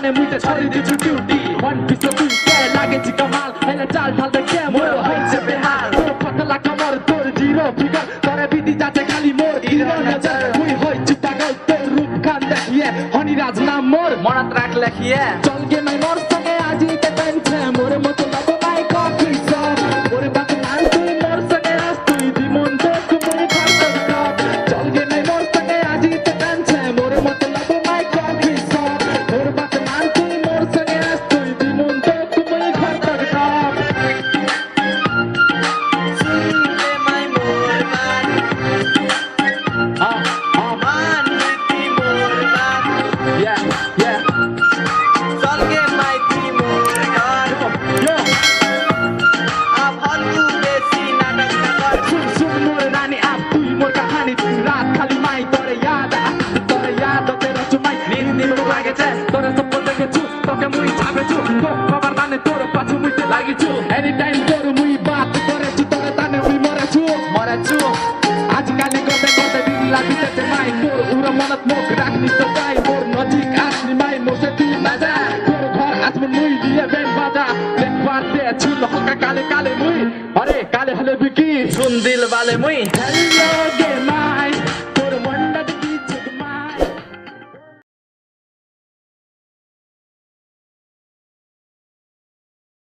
ताने मुइते छोरी दिछु duty one पिस दुई के लागेछि कमाल हैले चाल ढाल्दै के मोर हैछ बेहाल तोर पतला कमर तोर जीरो फिगर तोरे बिदी जाते खाली मोर हिरो नजर मुइ हैछ पागल तोर रूप खान देखिए हनिराज नाम मोर মনত রাখ লেখিয়ে चल गे मैं मोर संगे आजी के पेंछे मोर मतलब माय कॉफी सॉप मोर बात मान तुई मोर संगे आस तुई दिमन तो तुमरे खर्च कप चल गे मैं मोर संगे आजी के पेंछे मोर मतलब माय कॉफी सॉप मोर बात मान तुई मोर संगे आस तुई दिमन तो तुमरे खर्च कप শুনলে মাই মোর মান মান নীতি মোর মান yeah yeah চলগে মাইতি মোর ঘর yo আফালতু বেশি নাটক কর सुन सुन मोर रानी आप तुई मोर कहानी दिन रात खाली माई तोरे याद तेरा चुमाई नींद नींद लागे छे तोरे सपन देखे छु तोके मुई छापे छु तो खबर ताने तोरे पाछु मुइते लागि छु एनी टाइम तोरे मुई बात करे छु तोरे ताने मुई मरे छु आजकाल गर्दै गर्दै दिन लागि ते माई तोर उरा मनत मोक राख्नी त गाई मोर नजिक आस्नी माई मोसे ती बाजा तोर घर आजमा मुई दिए बेन बाजा देख पाते छु लहका काले काले मुई अरे काले हले बिकी শুন দিল বালে মুই Hello,